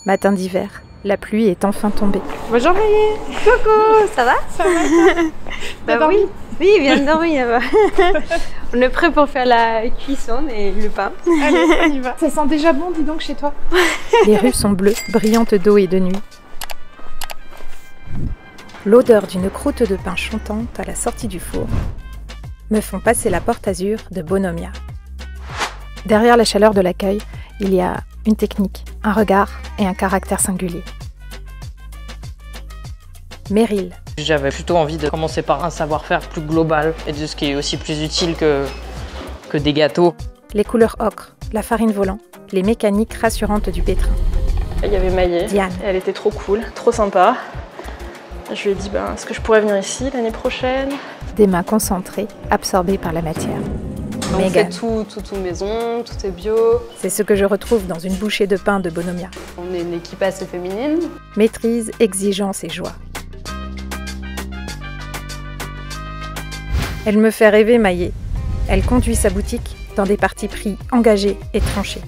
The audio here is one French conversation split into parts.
Matin d'hiver, la pluie est enfin tombée. Bonjour Maïe. Coucou, ça va? Ça va? Bah oui, oui, il vient de dormir là-bas. On est prêt pour faire la cuisson et le pain. Allez, on y va. Ça sent déjà bon, dis donc, chez toi. Les rues sont bleues, brillantes d'eau et de nuit. L'odeur d'une croûte de pain chantante à la sortie du four me font passer la porte azur de Bonomia. Derrière la chaleur de l'accueil, il y a une technique, un regard et un caractère singulier. Meryl. J'avais plutôt envie de commencer par un savoir-faire plus global et de ce qui est aussi plus utile que des gâteaux. Les couleurs ocre, la farine volant, les mécaniques rassurantes du pétrin. Il y avait Maïe, Diane. Elle était trop cool, trop sympa. Je lui ai dit, est-ce que je pourrais venir ici l'année prochaine? Des mains concentrées, absorbées par la matière. On Mégane. fait tout maison, tout est bio. C'est ce que je retrouve dans une bouchée de pain de Bonomia. On est une équipe assez féminine. Maîtrise, exigence et joie. Elle me fait rêver Maïe. Elle conduit sa boutique dans des partis pris engagés et tranchés.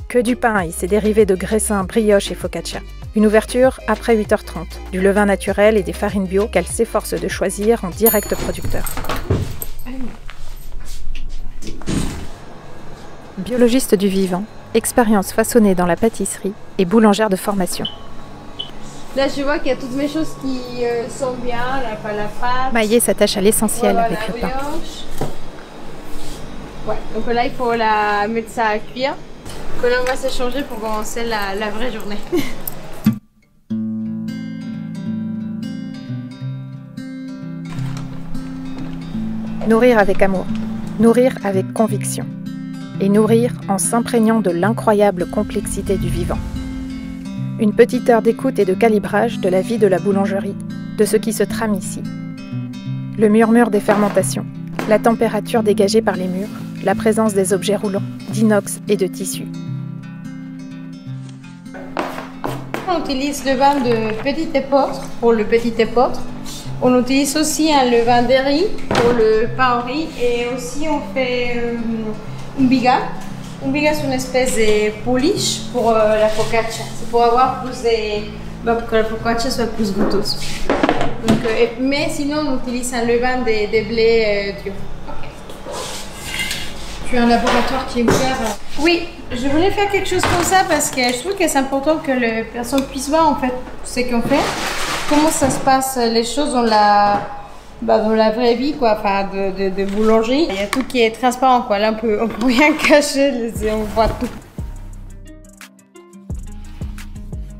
Que du pain et ses dérivés de graissins, brioche et focaccia. Une ouverture après 8h30, du levain naturel et des farines bio qu'elle s'efforce de choisir en direct producteur. Biologiste du vivant, expérience façonnée dans la pâtisserie et boulangère de formation. Là, je vois qu'il y a toutes mes choses qui sont bien, la pâte. Maïe s'attache à l'essentiel voilà, avec le pain. brioche. Ouais, donc là, il faut mettre ça à cuire. Que là, on va s'échanger pour commencer la vraie journée. Nourrir avec amour, nourrir avec conviction. Et nourrir en s'imprégnant de l'incroyable complexité du vivant. Une petite heure d'écoute et de calibrage de la vie de la boulangerie, de ce qui se trame ici. Le murmure des fermentations, la température dégagée par les murs, la présence des objets roulants, d'inox et de tissu. On utilise le vin de petit épeautre pour le petit épeautre. On utilise aussi un levain de riz pour le pain au riz et aussi on fait un biga. Un biga, c'est une espèce de pouliche pour la focaccia. C'est pour avoir plus de... pour que la focaccia soit plus goûteuse. Donc, mais sinon, on utilise un levain de blé dur. Tu as un laboratoire qui est ouvert. Oui, je voulais faire quelque chose comme ça parce que je trouve que c'est important que les personnes puissent voir en fait ce qu'on fait. Comment ça se passe les choses dans la vraie vie, quoi, enfin de boulangerie. Il y a tout qui est transparent, quoi. Là, on peut rien cacher, on voit tout.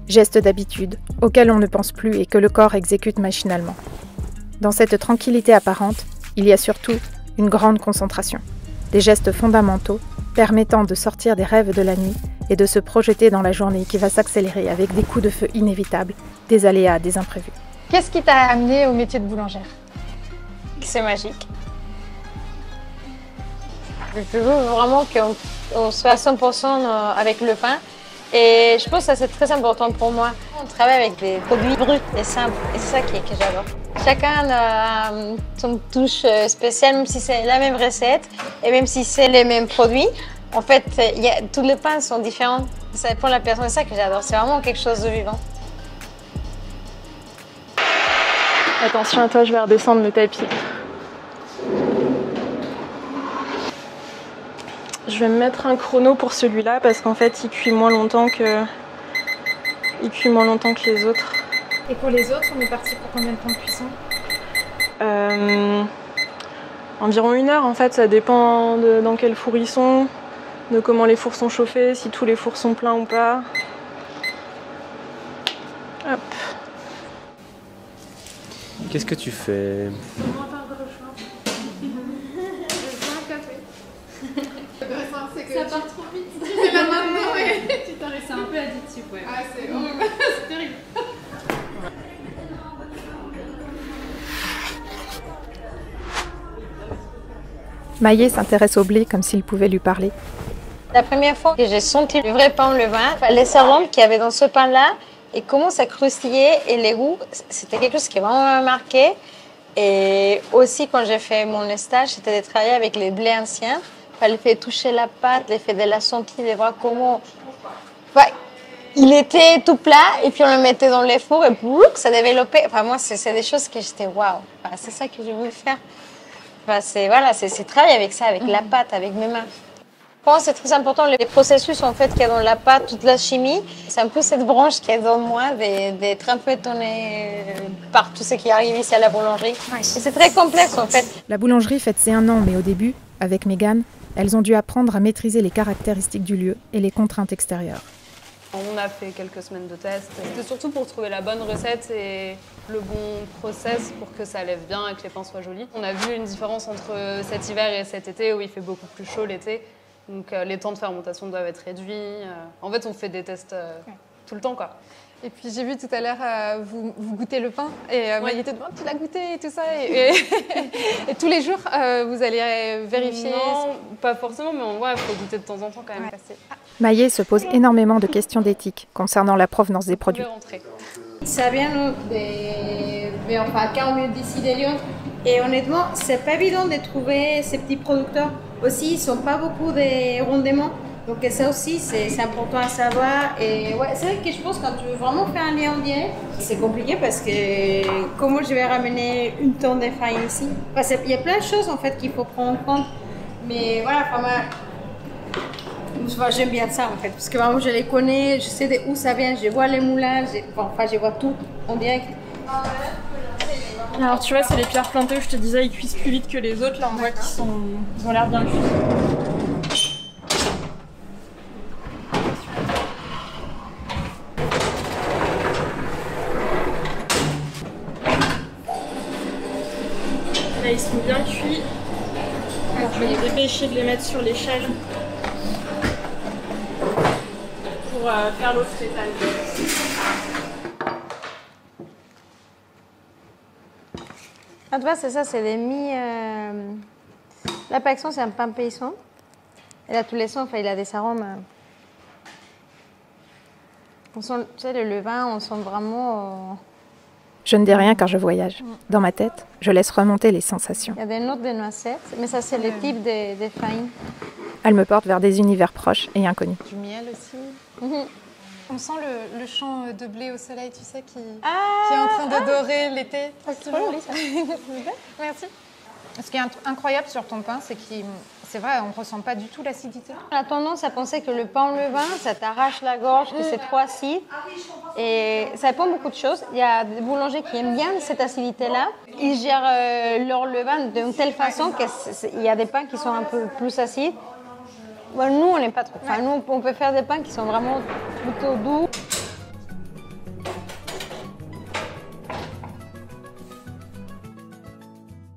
Gestes d'habitude, auxquels on ne pense plus et que le corps exécute machinalement. Dans cette tranquillité apparente, il y a surtout une grande concentration. Des gestes fondamentaux permettant de sortir des rêves de la nuit et de se projeter dans la journée qui va s'accélérer avec des coups de feu inévitables, des aléas, des imprévus. Qu'est-ce qui t'a amené au métier de boulangère? C'est magique. Je veux vraiment qu'on soit à 100% avec le pain. Et je pense que ça c'est très important pour moi. On travaille avec des produits bruts et simples. Et c'est ça que j'adore. Chacun a son touche spéciale, même si c'est la même recette et même si c'est les mêmes produits. En fait, tous les pains sont différents. Ça dépend de la personne. C'est ça que j'adore. C'est vraiment quelque chose de vivant. Attention à toi, je vais redescendre le tapis. Je vais me mettre un chrono pour celui-là parce qu'en fait, il cuit moins longtemps que les autres. Et pour les autres, on est parti pour combien de temps de cuisson? Environ 1 heure en fait, ça dépend dans quel four ils sont, de comment les fours sont chauffés, si tous les fours sont pleins ou pas. Hop. Qu'est-ce que tu fais? Ça part trop vite. Tu fais la maintenant, ouais. C'est un peu addictif, ouais. Ah, c'est horrible. C'est terrible. Maïe s'intéresse au blé comme s'il pouvait lui parler. La première fois que j'ai senti le vrai pain au levain, les servantes qu'il y avait dans ce pain-là, et comment ça croustillait et les goûts, c'était quelque chose qui m'a vraiment marqué. Et aussi, quand j'ai fait mon stage, c'était de travailler avec les blés anciens. Il fallait faire toucher la pâte, les faire de la sentir, de voir comment... Ouais, il était tout plat et puis on le mettait dans les fours et bouc, ça développait. Enfin, moi, c'est des choses que j'étais waouh. Enfin, c'est ça que je veux faire. Enfin, c'est travailler avec ça, avec la pâte, avec mes mains. Je pense que c'est très important, les processus en fait qu'il y a dans la pâte, toute la chimie. C'est un peu cette branche qui est dans moi d'être un peu étonnée par tout ce qui arrive ici à la boulangerie. Et c'est très complexe en fait. La boulangerie fête ses 1 an, mais au début, avec Mégane, elles ont dû apprendre à maîtriser les caractéristiques du lieu et les contraintes extérieures. On a fait quelques semaines de tests. C'était surtout pour trouver la bonne recette et le bon process pour que ça lève bien et que les pains soient jolis. On a vu une différence entre cet hiver et cet été où il fait beaucoup plus chaud l'été. Donc les temps de fermentation doivent être réduits. En fait, on fait des tests tout le temps, quoi. Et puis j'ai vu tout à l'heure, vous goûtez le pain et Maï était devant, tu l'as goûté et tout ça. Et tous les jours, vous allez vérifier? Non, pas forcément, mais il faut goûter de temps en temps quand même. Maïe se pose énormément de questions d'éthique concernant la provenance des produits. Ça vient de 40 minutes d'ici de Lyon. Et honnêtement, c'est pas évident de trouver ces petits producteurs. Aussi, ils sont pas beaucoup de rendements. Donc ça aussi, c'est important à savoir. Et ouais, c'est vrai que je pense que quand tu veux vraiment faire un lien en direct, c'est compliqué parce que comment je vais ramener une tonne de farine ici? Il y a plein de choses en fait qu'il faut prendre en compte. Mais voilà, j'aime bien ça en fait, parce que vraiment je les connais, je sais d'où ça vient, je vois les moulins, je vois tout en direct. Alors tu vois, c'est les pierres plantées où je te disais, ils cuisent plus vite que les autres. Là, on voit qu'ils ont l'air bien cuits. Là, ils sont bien cuits. Alors, je vais me dépêcher de les mettre sur l'échelle pour faire l'autre étal. En tout cas, c'est ça, c'est des la paxon, c'est un pain paysan. Et là, tous les sons, il a des arômes. On sent, tu sais, le levain, on sent vraiment. Je ne dis rien car je voyage. Dans ma tête, je laisse remonter les sensations. Il y a des notes de noisettes, mais ça, c'est le type des farines. Elle me porte vers des univers proches et inconnus. Du miel aussi. On sent le champ de blé au soleil, tu sais, qui est en train de dorer l'été. C'est trop joli ça. Merci. Ce qui est incroyable sur ton pain, c'est que c'est vrai, on ne ressent pas du tout l'acidité. On a tendance à penser que le pain au levain, ça t'arrache la gorge, que c'est trop acide. Et ça dépend beaucoup de choses. Il y a des boulangers qui aiment bien cette acidité-là. Ils gèrent leur levain d'une telle façon qu'il y a des pains qui sont un peu plus acides. Bon, nous, on n'aime pas trop. Enfin, nous, on peut faire des pains qui sont vraiment plutôt doux.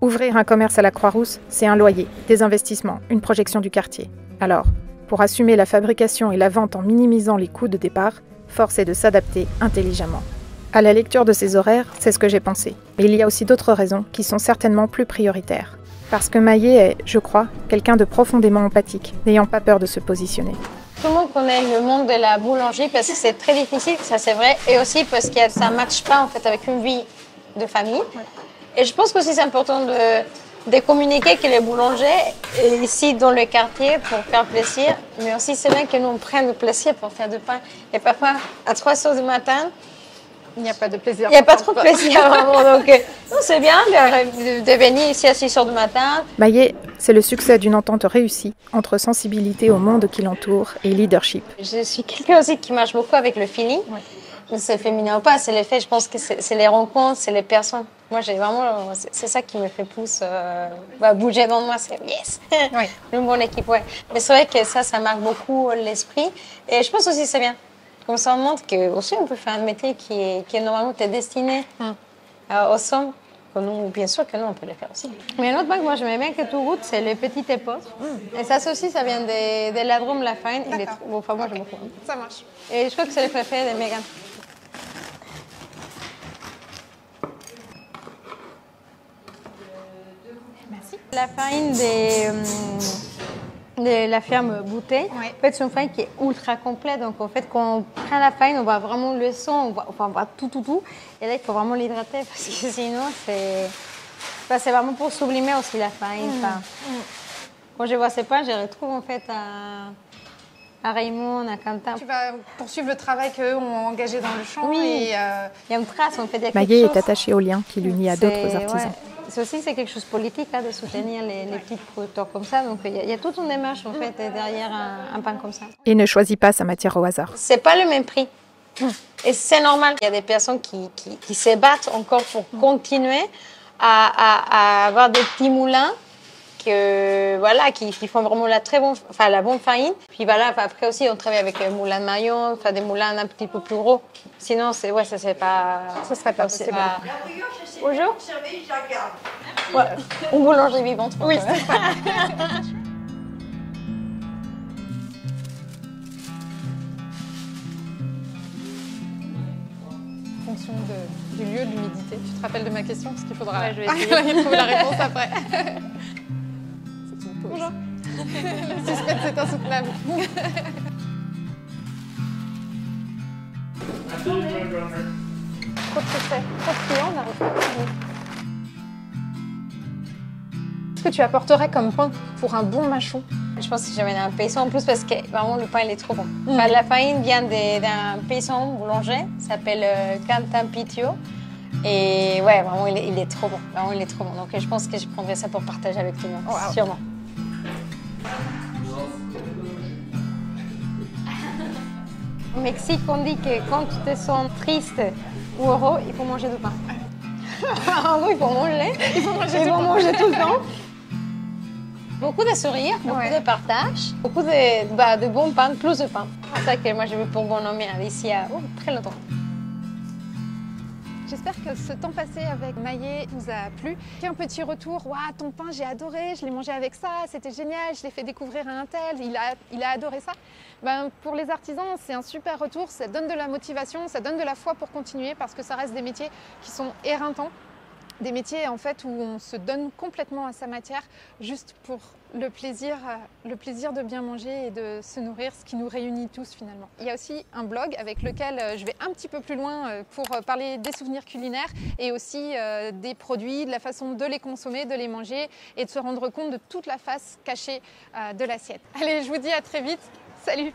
Ouvrir un commerce à la Croix-Rousse, c'est un loyer, des investissements, une projection du quartier. Alors, pour assumer la fabrication et la vente en minimisant les coûts de départ, force est de s'adapter intelligemment. À la lecture de ces horaires, c'est ce que j'ai pensé. Mais il y a aussi d'autres raisons qui sont certainement plus prioritaires. Parce que Maïe est, je crois, quelqu'un de profondément empathique, n'ayant pas peur de se positionner. Tout le monde connaît le monde de la boulangerie parce que c'est très difficile, ça c'est vrai, et aussi parce que ça ne matche pas en fait avec une vie de famille. Et je pense que c'est important de communiquer que les boulangers ici dans le quartier pour faire plaisir, mais aussi c'est bien que nous on prenne le plaisir pour faire du pain. Et parfois à 3 heures du matin, il n'y a pas de plaisir. Il n'y a pas trop de plaisir vraiment, donc c'est bien de venir ici à 6 heures du matin. Maïe, c'est le succès d'une entente réussie entre sensibilité au monde qui l'entoure et leadership. Je suis quelqu'un aussi qui marche beaucoup avec le feeling. Ouais. C'est féminin ou pas, c'est les faits. Je pense que c'est les rencontres, c'est les personnes. Moi, j'ai vraiment, c'est ça qui me fait plus bouger dans moi. C'est yes, une bonne équipe, ouais. Mais c'est vrai que ça marque beaucoup l'esprit. Et je pense aussi que c'est bien. Comme ça, on montre qu'aussi on peut faire un métier qui est normalement destiné aux hommes. Nous, bien sûr que nous, on peut le faire aussi. Mais un autre bac, moi, j'aimais bien que tu goûtes, c'est le petit épeautre. Et ça aussi, ça vient de la Drôme, la farine. Enfin, moi, j'aime beaucoup. Ça marche. Et je crois que c'est le préféré de Mégane. Merci. La farine de la ferme Bouteille, en fait, c'est une farine qui est ultra complète. Donc, en fait, quand on prend la farine, on voit vraiment le son, on voit tout. Et là, il faut vraiment l'hydrater parce que sinon, c'est vraiment pour sublimer aussi la farine. Quand je vois ces pains, je retrouve en fait à Raymond, à Quentin. Tu vas poursuivre le travail qu'eux ont engagé dans le champ. Oui. Et, Il y a une trace, en fait. Maillet est attachée au lien qui l'unit à d'autres artisans. C'est aussi quelque chose de politique de soutenir les petits producteurs comme ça. Donc il y a toute une démarche en fait derrière un pain comme ça. Et ne choisit pas sa matière au hasard. C'est pas le même prix. Et c'est normal. Il y a des personnes qui se battent encore pour continuer à avoir des petits moulins qui font vraiment la bonne farine. Puis voilà, après aussi on travaille avec des moulins de Maillon, des moulins un petit peu plus gros. Sinon ça serait pas possible. Bonjour. Ouais, une boulangerie vivante. Oui, c'est ça. en fonction du lieu, de l'humidité. Tu te rappelles de ma question parce qu'il faudra Ouais, je vais essayer. trouver la réponse après. C'est une pause. Bonjour. Le suspense est insoutenable. Trop de succès, trop de clients, on n'arrive pas à trouver. Qu'est-ce que tu apporterais comme pain pour un bon mâchon? Je pense que j'amène un paysan en plus parce que vraiment le pain il est trop bon. Enfin, la farine vient d'un paysan boulanger, s'appelle Quentin Pitio. Et ouais, vraiment il est trop bon. Vraiment il est trop bon. Donc je pense que je prendrais ça pour partager avec tout le monde, Wow. sûrement. Au Mexique, on dit que quand tu te sens triste ou heureux, il faut manger du pain. En gros, il faut manger. Il faut manger tout le temps. Beaucoup de sourires, beaucoup de partage, beaucoup de bon pain, plus de pain. C'est ça que moi je veux pour mon nom ici à très longtemps. J'espère que ce temps passé avec Maillet vous a plu. Un petit retour, waouh, ton pain, j'ai adoré, je l'ai mangé avec ça, c'était génial, je l'ai fait découvrir à un tel, il a adoré ça. Ben, pour les artisans, c'est un super retour, ça donne de la motivation, ça donne de la foi pour continuer parce que ça reste des métiers qui sont éreintants. Des métiers en fait où on se donne complètement à sa matière juste pour le plaisir de bien manger et de se nourrir, ce qui nous réunit tous finalement. Il y a aussi un blog avec lequel je vais un petit peu plus loin pour parler des souvenirs culinaires et aussi des produits, de la façon de les consommer, de les manger et de se rendre compte de toute la face cachée de l'assiette. Allez, je vous dis à très vite. Salut!